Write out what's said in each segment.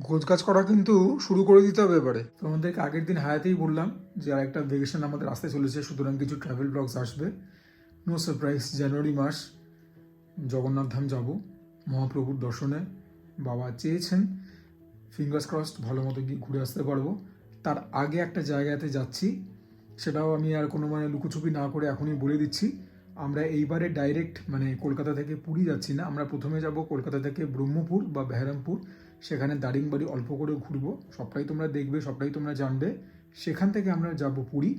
গোছগাছ করা কিন্তু শুরু করে দিতে হবে এবারে। তোমাদেরকে আগের দিন হায়াতেই বললাম যে আরেকটা ভেকেশন আমাদের আসতে চলেছে, সুতরাং কিছু ট্রাভেল ব্লগস আসবে। নো সারপ্রাইজ, জানুয়ারি মাস জগন্নাথ ধাম যাব মহাপ্রভুর দর্শনে। বাবা চেয়েছেন, ফিঙ্গার্স ক্রসড ভালো মতো গিয়ে ঘুরে আসতে পারবো। তার আগে একটা জায়গাতে যাচ্ছি, সেটাও আমি আর কোনো মানে লুকোছুপি না করে এখনই বলে দিচ্ছি। আমরা এইবারে ডাইরেক্ট মানে কলকাতা থেকে পুরী যাচ্ছি না, আমরা প্রথমে যাব কলকাতা থেকে ব্রহ্মপুর বা বেহারামপুর, সেখানে দারিংবাড়ি অল্প করে ঘুরবো, সবটাই তোমরা দেখবে, সবটাই তোমরা জানবে। সেখান থেকে আমরা যাব পুরী,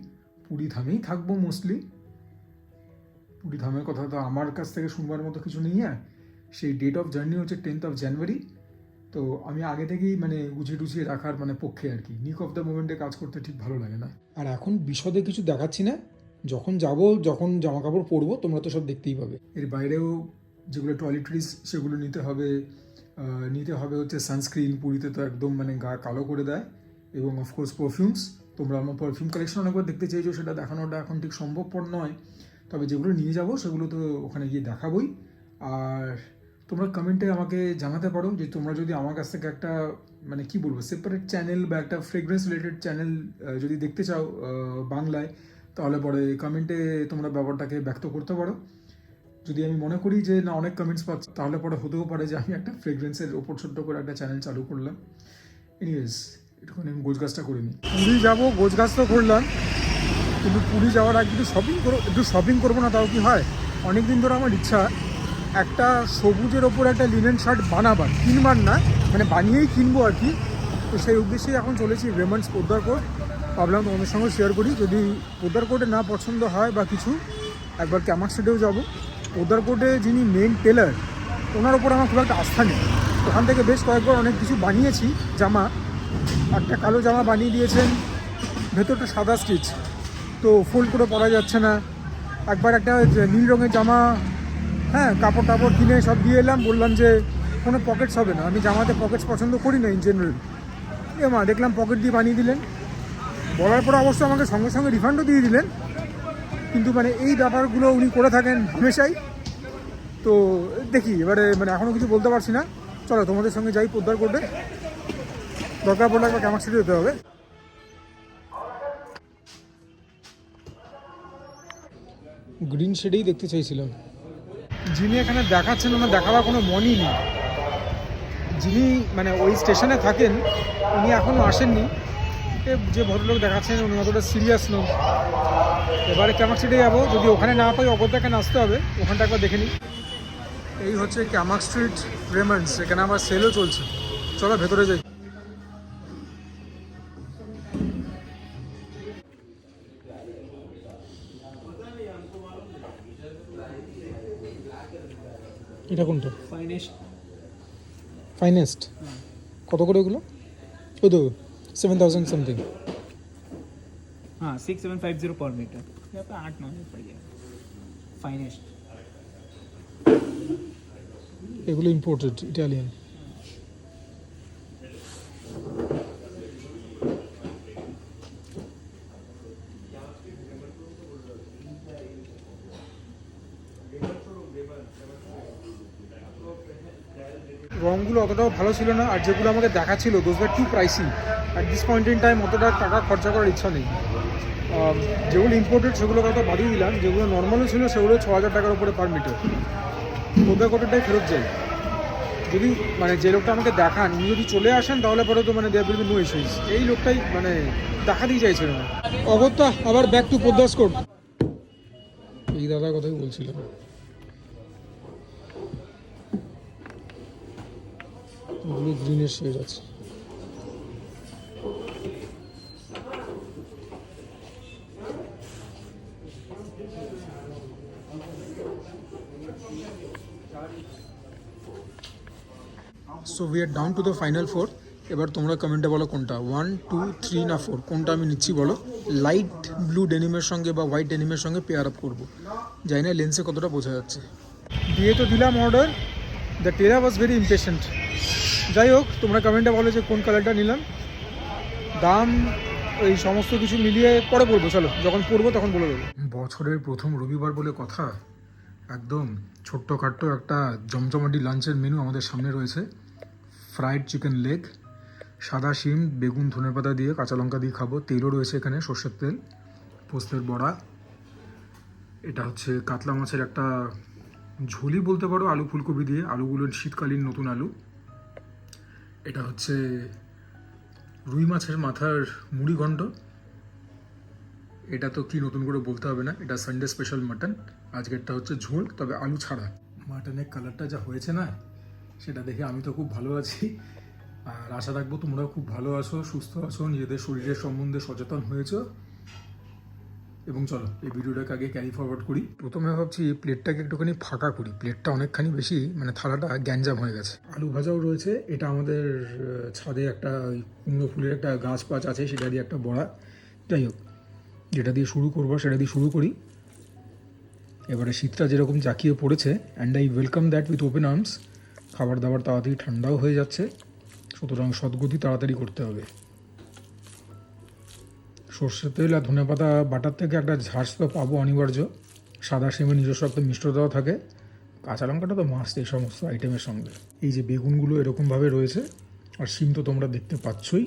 পুরী ধামেই থাকবো মোস্টলি। পুরী ধামের কথা তো আমার কাছ থেকে শুনবার মতো কিছু নেই। সেই ডেট অফ জার্নি হচ্ছে 10th of January। তো আমি আগে থেকেই মানে গুছিয়ে টুছিয়ে রাখার মানে পক্ষে আর কি, নিক অফ দ্য মোমেন্টে কাজ করতে ঠিক ভালো লাগে না। আর এখন বিশদে কিছু দেখাচ্ছি না, যখন যাব, যখন জামা কাপড় পরবো তোমরা তো সব দেখতেই পাবে। এর বাইরেও যেগুলো টয়লেট্রিজ সেগুলো নিতে হবে। নিতে হবে হচ্ছে সানস্ক্রিন, পুরীতে তো একদম মানে গা কালো করে দেয়, এবং অফকোর্স পারফিউমস। তোমরা আমার পারফিউম কালেকশন অনেকবার দেখতে চাইছো, সেটা দেখানোটা এখন ঠিক সম্ভবপর নয়, তবে যেগুলো নিয়ে যাব সেগুলো তো ওখানে গিয়ে দেখাবোই। আর তোমরা কমেন্টে আমাকে জানাতে পারো যে তোমরা যদি আমার কাছ থেকে একটা মানে কি বলবো সেপারেট চ্যানেল বা একটা ফ্রেগ্রেন্স রিলেটেড চ্যানেল যদি দেখতে চাও বাংলায়, তাহলে পরে কমেন্টে তোমরা ব্যাপারটাকে ব্যক্ত করতে পারো। যদি আমি মনে করি যে না অনেক কমেন্টস পাচ্ছি, তাহলে পরে হতেও পারে যে আমি একটা ফ্রেগ্রেন্সের ওপর ছোট্ট করে একটা চ্যানেল চালু করলাম। এনিওয়েজ, একটুখানি আমি গোছগাছটা করে নিই। পুরী যাবো, গোছগাছ তো করলাম, কিন্তু পুরী যাওয়ার আগে একটু শপিং করবো না তাও কি হয়? অনেক দিন ধরে আমার ইচ্ছা একটা সবুজের ওপর একটা লিনেন শার্ট বানাবার, কিনবার না মানে বানিয়েই কিনবো আর কি। তো সেই উদ্দেশ্যেই এখন চলেছি রেমন্ডস পোদ্দার কোট। ভাবলাম তোমাদের সঙ্গে শেয়ার করি, যদি পোদ্দার কোটে না পছন্দ হয় বা কিছু, একবার ক্যামাক স্ট্রিটেও যাবো। পোদ্দার কোটে যিনি মেন টেলার, ওনার ওপর আমার খুব একটা আস্থা নেই। ওখান থেকে বেশ কয়েকবার অনেক কিছু বানিয়েছি জামা। একটা কালো জামা বানিয়ে দিয়েছেন, ভেতরটা সাদা স্টিচ, তো ফোল্ড করে পরা যাচ্ছে না। একবার একটা নীল রঙের জামা, হ্যাঁ, কাপড় টাপড় কিনে সব দিয়ে এলাম, বললাম যে কোনো পকেটস হবে না, আমি জামাতে পকেটস পছন্দ করি না ইন জেনারেল। মা দেখলাম পকেট দিয়ে বানিয়ে দিলেন, বলার পরে অবশ্য আমাকে সঙ্গে সঙ্গে রিফান্ডও দিয়ে দিলেন। কিন্তু মানে এই ব্যাপারগুলো উনি করে থাকেন হামেশাই। তো দেখি এবারে, মানে এখনও কিছু বলতে পারছি না। চলো তোমাদের সঙ্গে যাই পোদ্দার কোর্টে, দরকার পড়লে একবার ক্যামাক সিটি যেতে হবে। গ্রিন শেডেই দেখতে চাইছিলাম। যিনি এখানে দেখাচ্ছেন ওনার দেখাবার কোনো মনই নেই। যিনি মানে ওই স্টেশনে থাকেন উনি এখনও আসেননি। যে ভদ্রলোক দেখাচ্ছেন উনি অতটা সিরিয়াস নন। এবারে ক্যামাক স্ট্রিটে যাবো, যদি ওখানে না পাই অগত্যাকে আসতে হবে, ওখানটা একবার দেখে নিই। এই হচ্ছে ক্যামাক স্ট্রিট রেমন্ডস, এখানে আমার সেলও চলছে। চলো ভেতরে যাই। এটা কোনটা? ফাইনেস্ট। কত করে ওগুলো? ওই তো 7000 समथिंग। हाँ 6750 पर मीटर, यहाँ पे 8-9 पड़ जाएगा फाइनेस्ट। এগুলো ইম্পোর্টেড ইটালিয়ান। রঙগুলো অতটাও ভালো ছিল না, আর যেগুলো আমাকে দেখাচ্ছিল those were too pricey. At this point in time অতটা টাকা খরচা করার ইচ্ছা নেই। যেগুলো ইম্পোর্টেড সেগুলো কত বাদিয়ে দিলাম, যেগুলো নর্মালও ছিল সেগুলো 6000 টাকার উপরে পার মিটার। পোদ্দার কোটেরটাই ফেরত যাই। যদি মানে যে লোকটা আমাকে দেখান উনি যদি চলে আসেন তাহলে পরে তো মানে there will be no issues. এই লোকটাই মানে দেখাতেই চাইছিল না। অগত্যা আবার ব্যাক টু পোদ্দার কোট। এই দাদার কথাই বলছিলাম। ওগুলো গ্রিনের শেড আছে। So we are down to the final 4। এবার তোমরা কমেন্টে বলো কোনটা 1, 2, 3 না 4 কোনটা আমি নিচ্ছি বলো। লাইট ব্লু ডেনিমের সঙ্গে বা হোয়াইট ডেনিমের সঙ্গে পেয়ার আপ করবো। জানি না লেন্সে কতটা বোঝা যাচ্ছে। দিয়ে তো দিলাম order, the tailor was very impatient. যাই হোক, তোমরা কমেন্টে বলো যে কোন কালারটা নিলাম, দাম এই সমস্ত কিছু মিলিয়ে পরে বলবো। চলো যখন পড়বো তখন বলে দেবো। বছরের প্রথম রবিবার বলে কথা, একদম ছোট্টখাট্টো একটা জমজমাটি লাঞ্চের মেনু আমাদের সামনে রয়েছে। ফ্রাইড চিকেন লেগ, সাদা শিম, বেগুন, ধনেপাতা দিয়ে, কাঁচা লঙ্কা দিয়ে খাবো। তেলও রয়েছে এখানে, সর্ষের তেল। পোস্তের বড়া। এটা হচ্ছে কাতলা মাছের একটা ঝোলই বলতে পারো, আলু ফুলকপি দিয়ে, আলুগুলোর শীতকালীন নতুন আলু। এটা হচ্ছে রুই মাছের মাথার মুড়ি ঘন্ট। এটা তো কি নতুন করে বলতে হবে না, এটা সানডে স্পেশাল মাটন। আজকেরটা হচ্ছে ঝোল, তবে আলু ছাড়া। মাটনের কালারটা যা হয়েছে না, সেটা দেখে আমি তো খুব ভালো আছি। আর আশা রাখবো তোমরাও খুব ভালো আছো, সুস্থ আছো, নিজেদের শরীরের সম্বন্ধে সচেতন হয়েছো। এবং চলো এই ভিডিওটাকে আগে ক্যারি ফরওয়ার্ড করি। প্রথমে ভাবছি প্লেটটাকে একটুখানি ফাঁকা করি, প্লেটটা অনেকখানি বেশি, মানে থালাটা গ্যাঞ্জাম হয়ে গেছে। আলু ভাজাও রয়েছে। এটা আমাদের ছাদে একটা ওই কুমড়ো ফুলের একটা গাছ পাছ আছে, সেটা দিয়ে একটা বড়া। যাই হোক, যেটা দিয়ে শুরু করবো সেটা দিয়ে শুরু করি। এবারে শীতটা যেরকম জাঁকিয়ে পড়েছে, and I welcome that with open arms. খাবার দাবার তাড়াতাড়ি ঠান্ডাও হয়ে যাচ্ছে, সুতরাং সদ্গতি তাড়াতাড়ি করতে হবে। সর্ষের তেল আর ধনেপাতা বাটার থেকে একটা ঝাঁস তো পাবো অনিবার্য। সাদা শিমের নিজস্ব একটা মিষ্টতাও থাকে। কাঁচা লঙ্কাটা তো মাস্ট এই সমস্ত আইটেমের সঙ্গে। এই যে বেগুনগুলো এরকমভাবে রয়েছে, আর শিম তো তোমরা দেখতে পাচ্ছই।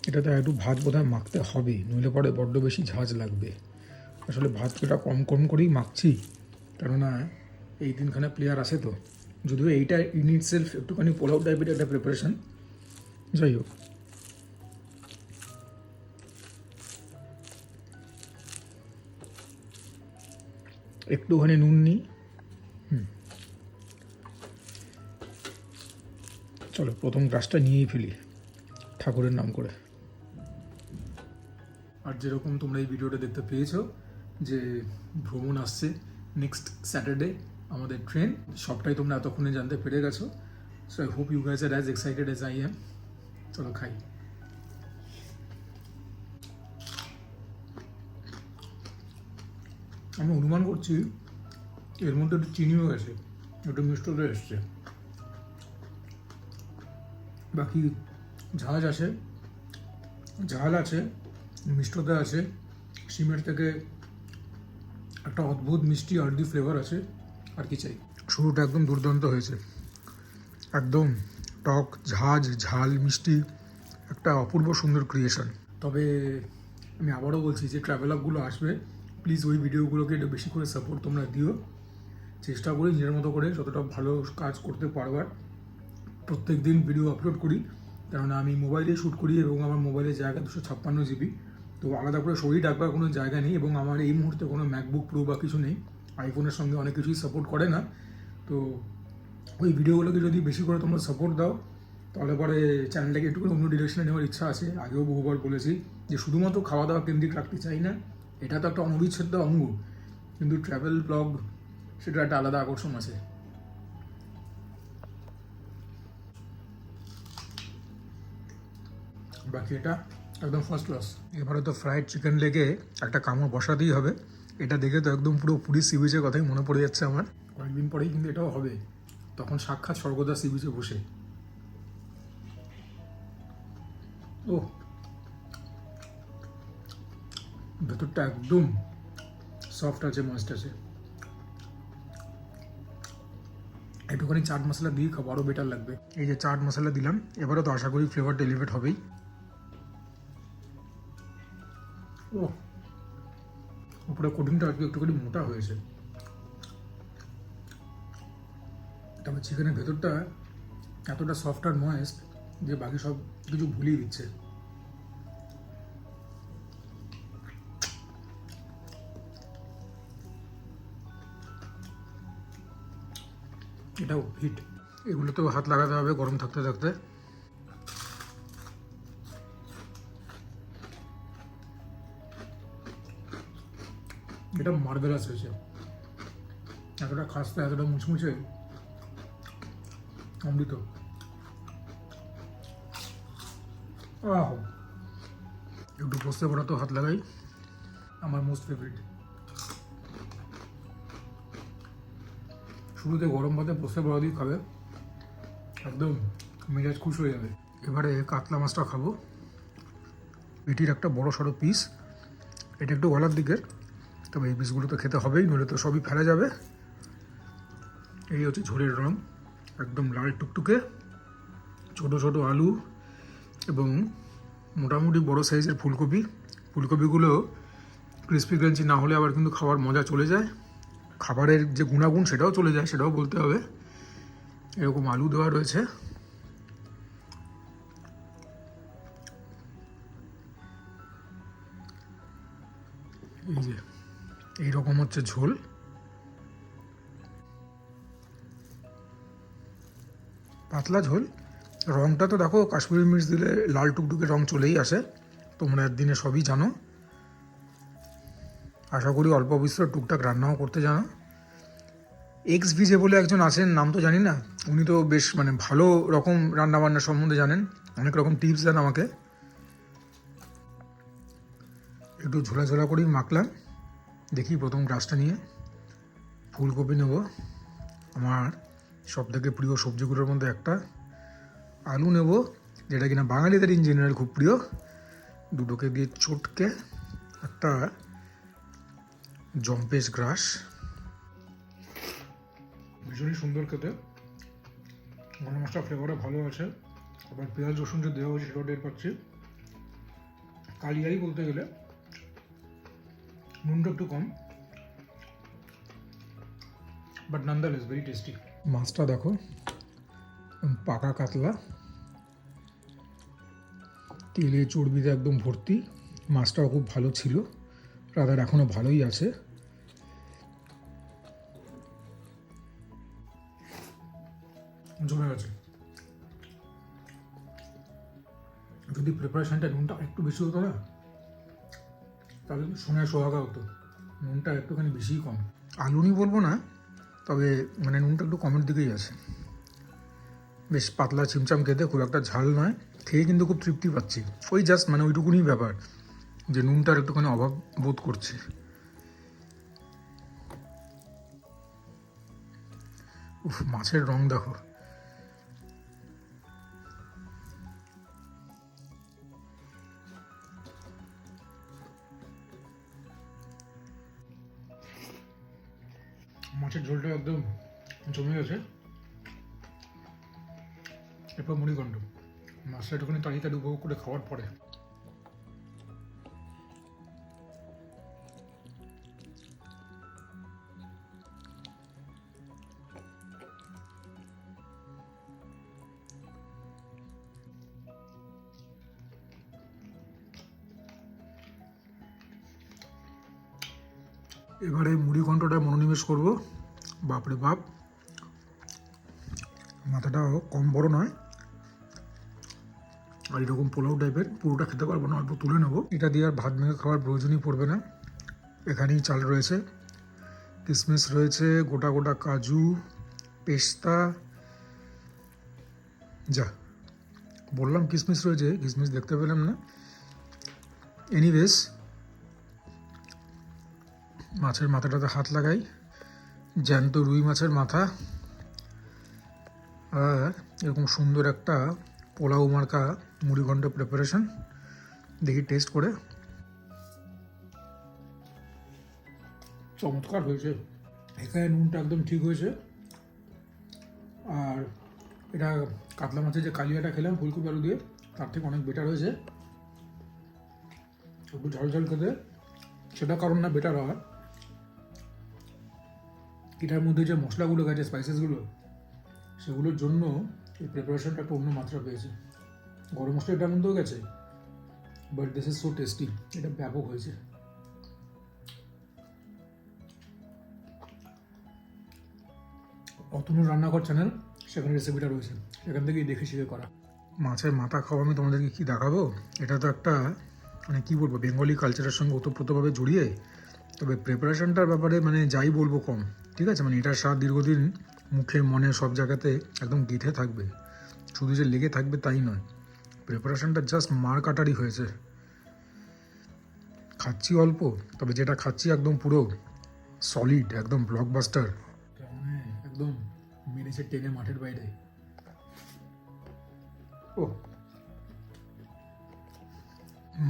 এটাতে একটু ভাত বোধহয় মাখতে হবে, নইলে পরে বড্ড বেশি ঝাঁঝ লাগবে। আসলে ভাতটা কম কম করেই মাখছি, কেননা এই দিনখানে প্লেয়ার আছে তো। যদিও এইটা ইন ইট সেলফ একটুখানি পোলাও টাইপের একটা প্রিপারেশন। যাই হোক, একটুখানি নুন নিই। চলো প্রথম গ্লাসটা নিয়েই ফেলি, ঠাকুরের নাম করে। আর যেরকম তোমরা এই ভিডিওটা দেখতে পেয়েছো যে ভ্রমণ আসছে নেক্সট স্যাটারডে, আমাদের ট্রেন, সবটাই তোমরা এতক্ষণে জানতে পেরে গেছো। So I hope you guys are as excited as I am. চলো খাই। আমি অনুমান করছি এর মধ্যে একটু চিনিও আছে, একটু মিষ্টতা এসছে। বাকি ঝাঁজ আছে, ঝাল আছে, মিষ্টতা আছে, সিমের থেকে একটা অদ্ভুত মিষ্টি আর্দি ফ্লেভার আছে। আর কি চাই? শুরুটা একদম দুর্দান্ত হয়েছে, একদম টক ঝাঁজ ঝাল মিষ্টি, একটা অপূর্ব সুন্দর ক্রিয়েশন। তবে আমি আবারও বলছি যে ট্রাভেলারগুলো আসবে, প্লিজ ওই ভিডিওগুলোকে একটু বেশি করে সাপোর্ট তোমরা দিও। চেষ্টা করি নিজের মতো করে যতটা ভালো কাজ করতে পারবার। প্রত্যেক দিন ভিডিও আপলোড করি, কেননা আমি মোবাইলে শ্যুট করি এবং আমার মোবাইলের জায়গা 256 GB। তো আলাদা করে শরীর ডাকবার কোনো জায়গা নেই, এবং আমার এই মুহূর্তে কোনো ম্যাকবুক প্রো বা কিছু নেই। আইফোনের সঙ্গে অনেক কিছুই সাপোর্ট করে না। তো ওই ভিডিওগুলোকে যদি বেশি করে তোমরা সাপোর্ট দাও, তাহলে পরে চ্যানেলটাকে একটু করে অন্য ডিরেকশনে নেওয়ার ইচ্ছা আছে। আগেও বহুবার বলেছি যে শুধুমাত্র খাওয়া দাওয়া কেন্দ্রিক রাখতে চাই না, এটা তো একটা অনবিচ্ছেদ্য অঙ্গ, কিন্তু ট্রাভেল ব্লগ সেটা একটা আলাদা আকর্ষণ আছে। বাকি এটা একদম ফার্স্ট ক্লাস। এবারে তো ফ্রাইড চিকেন লেগে একটা কামড় বসাতেই হবে। এটা দেখে তো একদম পুরো পুরী সি বিচের কথাই মনে পড়ে যাচ্ছে আমার। কয়েকদিন পরেই কিন্তু এটাও হবে, তখন সাক্ষাৎ স্বর্গদা সি বিচে বসে। ও, ভেতরটা একদম সফট আছে, মস্ত আছে। একটুখানি চাট মশলা দিয়ে খাবো, আরও বেটার লাগবে। এই যে চাট মশলা দিলাম, এবারে তো আশা করি ফ্লেভারটা এলিভেট হবেই। ও, উপরে কোটিংটা আজকে একটুখানি মোটা হয়েছে, তবে চিকেনের ভেতরটা এতটা সফট আর ময়েস্ট যে বাকি সব কিছু ভুলিয়ে দিচ্ছে। এটাও হিট। এগুলোতেও হাত লাগাতে হবে গরম থাকতে থাকতে। এটা মার্বেলাস হয়েছে, এতটা খাস্তা, এতটা মুচমুচে, অমৃত। আহ, একটু পোস্তে বড়া তো হাত লাগাই, আমার মোস্ট ফেভারিট। শুরুতে গরম ভাতে পোস্তে বড়া দিয়ে খাবে, একদম মেজাজ খুশ হয়ে যাবে। এবারে কাতলা মাছটা খাবো। এটির একটা বড় সড়ো পিস, এটা একটু গলার দিকের, তবে এই পিসগুলো তো খেতে হবেই, নইলে তো সবই ফেলা যাবে। এই হচ্ছে ঝোলের রং, একদম লাল টুকটুকে, ছোট ছোট আলু, এবং মোটামুটি বড় সাইজের ফুলকপি। ফুলকপিগুলো ক্রিস্পি ক্রাঞ্চি না হলে আবার কিন্তু খাওয়ার মজা চলে যায়, খাবারের যে গুণাগুণ সেটাও চলে যায়, সেটাও বলতে হবে। এরকম আলু দেওয়া রয়েছে। এই যে এইরকম হচ্ছে ঝোল। পাতলা ঝোল। রঙটা তো দেখো, কাশ্মীরি মির্চ দিলে লাল টুকটুকে রং চলেই আসে, তোমরা একদিনে সবই জানো। আশা করি অল্প বিস্তর টুকটাক রান্নাও করতে জানো। এক্স ভিজে বলে একজন আছেন, নাম তো জানি না, উনি তো বেশ মানে ভালো রকম রান্নাবান্না সম্বন্ধে জানেন, অনেক রকম টিপস দেন আমাকে। একটু ঝোলা ঝোলা করেই মাখলাম। দেখি প্রথম গ্রাসটা নিয়ে ফুলকপি নেব, আমার সবথেকে প্রিয় সবজিগুলোর মধ্যে একটা। আলু নেব, যেটা কিনা বাঙালিদের ইন জেনারেল খুব প্রিয়। দুটোকে দিয়ে চটকে একটা জম্পেশ গ্রাস। ভীষণই সুন্দর খেতে, গরম মশলা ফ্লেভারও ভালো আছে, আবার পেঁয়াজ রসুন যে দেওয়া হয়েছে সেটাও টের পাচ্ছি। কালিয়াই বলতে গেলে, নুনটা একটু কম, বাট নানদালেস ভেরি টেস্টি। মাছটা দেখো, পাকা কাতলা, তেলে চর্বিতে একদম ভর্তি। মাছটাও খুব ভালো ছিল, রাদার এখনও ভালোই আছে। জমে গেছে। যদি প্রিপারেশনটা নুনটা একটু বেশি হতো না, তাহলে সোনায় সোহাগা হতো। নুনটা একটুখানি বেশিই কম। আলুনি বলবো না, তবে মানে নুনটা একটু কমের দিকেই আছে। বেশ পাতলা চিমচাম খেতে, খুব একটা ঝাল নয়, খেয়ে কিন্তু খুব তৃপ্তি পাচ্ছি। ওই জাস্ট মানে ওইটুকুনি ব্যাপার যে নুনটার একটুখানি অভাব বোধ করছে। উফ, মাছের রং দেখো। মাছের ঝোলটা একদম জমে গেছে। এরপর মুড়িঘণ্ট, মাছটা একটুখানি তাড়িয়ে তাড়িয়ে উপভোগ করে খাওয়ার পরে এবারে মুড়িঘণ্টটা মনোনিবেশ করব। বাপরে বাপ, মাথাটাও কম বড় নয়, আর এরকম পোলাও টাইপের, পুরোটা খেতে পারবো না, অল্প তুলে নেবো। এটা দিয়ে আর ভাত মেখে খাওয়ার প্রয়োজনই পড়বে না। এখানেই চাল রয়েছে, কিশমিশ রয়েছে, গোটা গোটা কাজু, পেস্তা, যা বললাম কিশমিশ রয়েছে, কিশমিশ দেখতে পেলাম না। এনিওয়েজ, মাছের মাথাটাতে হাত লাগাই, জ্যান্ত রুই মাছের মাথা, আর এরকম সুন্দর একটা পোলাও মার্কা মুড়িঘণ্ট প্রিপারেশন। দেখি টেস্ট করে। চমৎকার হয়েছে, এখানে নুনটা একদম ঠিক হয়েছে। আর এটা কাতলা মাছের যে কালিয়াটা খেলাম ফুলকপি আলু দিয়ে, তার থেকে অনেক বেটার হয়েছে। একটু ঝাল ঝাল খেতে, সেটা কারণ না বেটার হওয়ার, এটার মধ্যে যে মশলাগুলো গেছে, স্পাইসেসগুলো, সেগুলোর জন্য এই প্রিপারেশনটা একটা অন্য মাত্রা পেয়েছে। গরম মশলা এটার মধ্যেও গেছে, but this is so tasty, এটা ব্যাপক হয়েছে। অতনু রান্নাঘর চ্যানেল, সেখানে রেসিপিটা রয়েছে, সেখান থেকেই দেখে শিখে করা। মাছের মাথা খাওয়া আমি তোমাদেরকে কী দেখাবো, এটা তো একটা মানে কী বলবো, বেঙ্গলি কালচারের সঙ্গে ওতপ্রোতভাবে জড়িয়ে। তবে প্রিপারেশনটার ব্যাপারে মানে যাই বলবো কম, ঠিক আছে। মানে এটার স্বাদ দীর্ঘদিন মুখে মনে সব জায়গাতে একদম গেঁথে থাকবে, শুধু যে লেগে থাকবে তাই নয়। প্রিপারেশনটা জাস্ট মার কাটারই হয়েছে। খাচ্ছি অল্প, তবে যেটা খাচ্ছি একদম পুরো সলিড, একদম ব্লকবাস্টার, একদম মেরেছে টেনে মাঠের বাইরে। ও,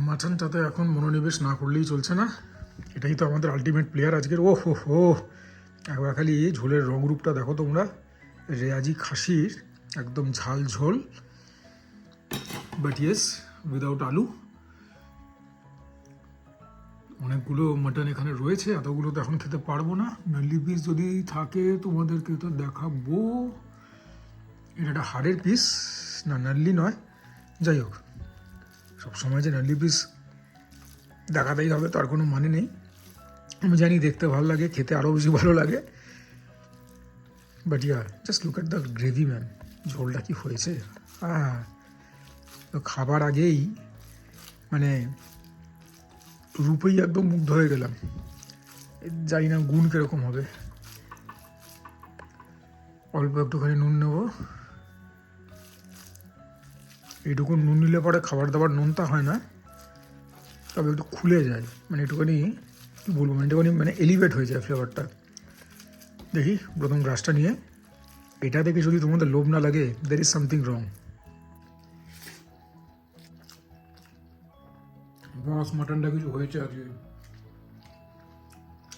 মাছনটাতে এখন মনোনিবেশ না করলেই চলছে না, এটাই তো আমাদের আলটিমেট প্লেয়ার আজকের। ও হো হো, একবার খালি ঝোলের রং রূপটা দেখো তোমরা, রেয়াজি খাসির একদম ঝাল ঝোল, বাট ইয়েস উইদাউট আলু। অনেকগুলো মাটন এখানে রয়েছে, এতগুলো তো এখন খেতে পারবো না। নাল্লি পিস যদি থাকে তোমাদেরকে তো দেখাবো। এটা একটা হাড়ের পিস, না নাল্লি নয়, যাই হোক সবসময় যে নাল্লি পিস দেখাতেই হবে তার কোনো মানে নেই। আমি জানি দেখতে ভালো লাগে, খেতে আরও বেশি ভালো লাগে, but yeah just look at the gravy man. ঝোলটা কি হয়েছে! হ্যাঁ, তো খাবার আগেই মানে রূপেই একদম মুগ্ধ হয়ে গেলাম। জানি না গুণ কীরকম হবে। অল্প একটুখানি নুন নেব। এইটুকু নুন নিলে পরে খাবার দাবার নুনটা হয় না, তবে একটু খুলে যায়, মানে একটুখানি কী বলবো, মানে একটুখানি মানে এলিভেট হয়ে যায় ফ্লেভারটা। দেখি প্রথম গ্রাসটা নিয়ে, এটা দেখে যদি তোমাদের লোভ না লাগে, দের ইজ সামথিং রং। বাস মাটনটা কিছু হয়েছে আজকে।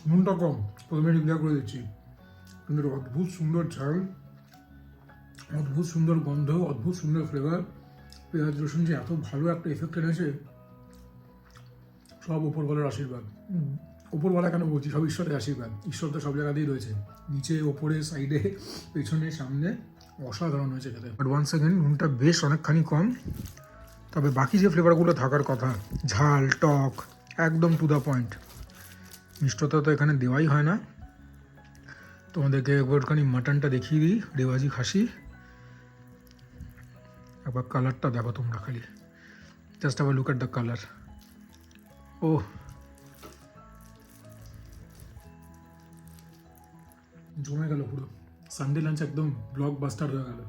নুনটা কম, প্রথমে ডিক্লেয়ার করে দিচ্ছি, কিন্তু অদ্ভুত সুন্দর ঝাল, অদ্ভুত সুন্দর গন্ধ, অদ্ভুত সুন্দর ফ্লেভার। পেঁয়াজ রসুন যে এত ভালো একটা এফেক্ট এনেছে, সব ওপরওয়ালার আশীর্বাদ। ওপরওয়ালা কেন বলছি, সব ঈশ্বরের আশীর্বাদ। ঈশ্বর তো সব জায়গাতেই রয়েছে, নিচে ওপরে সাইডে পেছনে সামনে, অসাধারণ হয়েছে খেতে। বাট ওয়ান সেকেন্ড, নুনটা বেশ অনেকখানি কম, তবে বাকি যে ফ্লেভারগুলো থাকার কথা, ঝাল টক একদম টু দ্য পয়েন্ট। মিষ্টতা তো এখানে দেওয়াই হয় না। তোমাদেরকে একবারখানি মাটনটা দেখিয়ে দিই, রেওয়াজি খাসি। একবার কালারটা দেখো তোমরা, খালি জাস্ট আবার লুক অ্যাট দ্য কালার। ও জমে গেল পুরো। সানডে লাঞ্চ একদম ব্লক বাস্টার হয়ে গেল।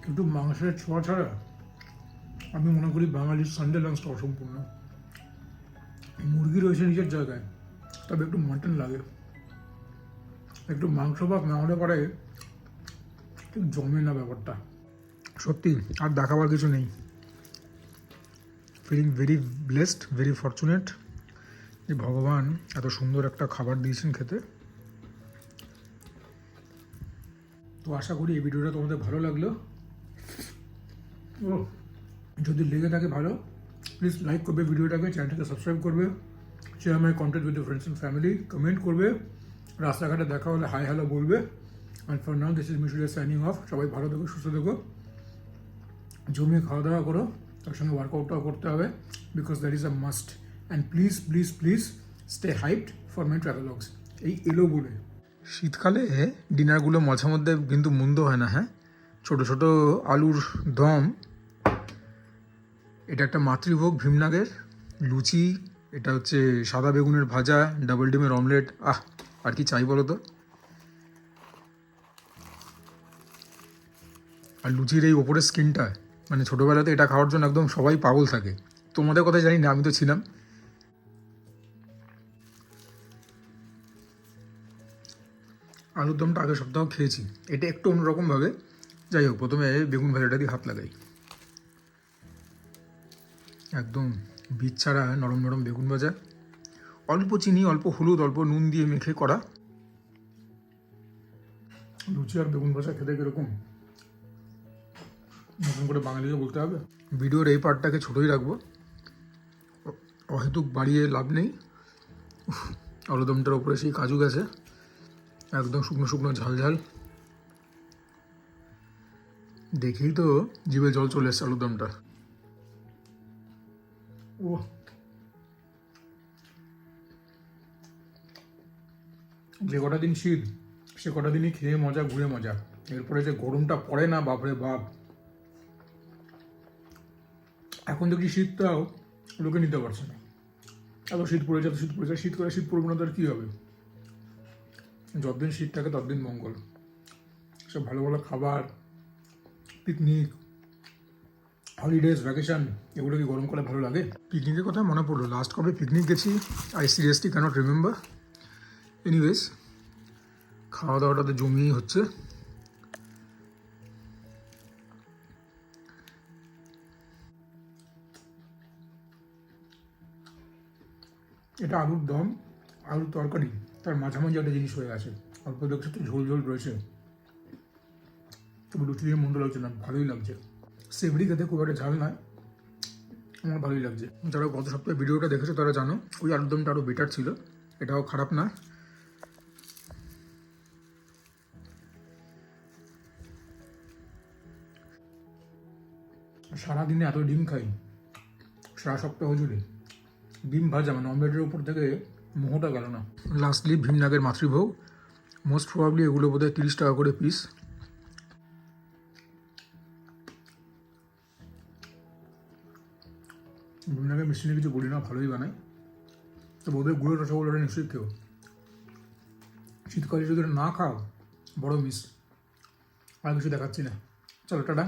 কিন্তু মাংসের ছোঁয়া ছাড়া আমি মনে করি বাঙালির সানডে লাঞ্চটা অসম্পূর্ণ। মুরগি রয়েছে নিজের জায়গায়, তবে একটু মাটন লাগে, একটু মাংস ভাত না হলে পরে ঠিক জমে না ব্যাপারটা। সত্যি আর দেখাবার কিছু নেই। Feeling very blessed, very fortunate যে ভগবান এত সুন্দর একটা খাবার দিয়েছেন খেতে। তো আশা করি এই ভিডিওটা তোমাদের ভালো লাগলো। ও যদি লেগে থাকে ভালো, প্লিজ লাইক করবে ভিডিওটাকে, চ্যানেলটাকে সাবস্ক্রাইব করবে, share my content with friends and family, comment করবে, রাস্তাঘাটে দেখা হলে হাই হ্যালো বলবে। And for now this is Mishuria signing off. সবাই ভালো থেকো, সুস্থ থেকো, জমিয়ে খাওয়া দাওয়া করো, তার সঙ্গে ওয়ার্কআউটটাও করতে হবে, because that is a must. And please please please stay hyped for my travelogues. এই এলো বলে শীতকালে ডিনারগুলো মাঝে মধ্যে কিন্তু মন্দ হয় না। হ্যাঁ, ছোটো ছোটো আলুর দম, এটা একটা মাতৃভোগ ভীমনাগের। লুচি, এটা হচ্ছে সাদা বেগুনের ভাজা, ডাবল ডিমের অমলেট, আর কি চাই বলো তো। আর লুচির এই ওপরের স্কিনটা, মানে ছোটোবেলাতে এটা খাওয়ার জন্য একদম সবাই পাগল থাকে। তোমাদের কথা জানি না, আমি তো ছিলাম। আলুর দমটা আগের সপ্তাহ খেয়েছি, এটা একটু অন্যরকমভাবে। যাই হোক, প্রথমে বেগুন ভাজাটা দিয়ে হাত লাগাই। একদম বীজ ছাড়া নরম নরম বেগুন ভাজা, অল্প চিনি, অল্প হলুদ, অল্প নুন দিয়ে মেখে করা লুচি আর বেগুন ভাজা খেতে কীরকম, নতুন করে বাঙালিকে বলতে হবে। ভিডিওর এই পার্টটাকে ছোটোই রাখবো, অহেতুক বাড়িয়ে লাভ নেই। আলুদমটার ওপরে সেই কাজু গেছে, একদম শুকনো শুকনো ঝাল ঝাল, দেখেই তো জিভে জল চলে এসছে আলুদমটা। ও যে কটা দিন শীত, সে কটা দিনই খেয়ে মজা, ঘুরে মজা। এরপরে যে গরমটা পড়ে না, বাপরে বাপ। এখন দেখি শীতটাও লোকে নিতে পারছে না। এত শীত পড়েছে, এত শীত পড়েছে, শীত করে শীত পড়বে না তো আর কী হবে। যতদিন শীত থাকে ততদিন মঙ্গল। সব ভালো ভালো খাবার, পিকনিক, হলিডেজ, ভ্যাকেশন, এগুলো কি গরমকালে ভালো লাগে? পিকনিকের কথা মনে পড়লো, লাস্ট কবে পিকনিক গেছি I seriously can't remember. Anyways, খাওয়া দাওয়াটা তো জমিয়েই হচ্ছে। এটা আলুর দম, আলুর তরকারি, তার মাঝামাঝি একটা জিনিস হয়ে গেছে। অল্প দেখছো তো ঝোল ঝোল রয়েছে, তবে লুচি দিয়ে মন্দ লাগছে না, ভালোই লাগছে। সেভরি খেতে খুব একটা ঝাল নয়, আমার ভালোই লাগছে। যারা গত সপ্তাহে ভিডিওটা দেখেছো তারা জানো ওই আলুরদমটা আরও বেটার ছিল, এটাও খারাপ না। সারাদিনে এত ডিম খাই, সারা সপ্তাহ জুড়ে ডিম ভাজা মানে অমলেটের উপর থেকে মোহটা গেল না। লাস্টলি ভীমনাগের মাতৃভোগ, মোস্ট প্রবাবলি এগুলো বোধহয় 30 টাকা করে পিস। ভীমনাগের মিষ্টি নিয়ে কিছু বলি না, ভালোই বানায়, তো বোধহয় গুঁড়ো রসগোল্লাটা নিশ্চয়ই খেও। শীতকালে যদি এটা না খাও বড় মিস। আর কিছু দেখাচ্ছি না, চলো টাটা।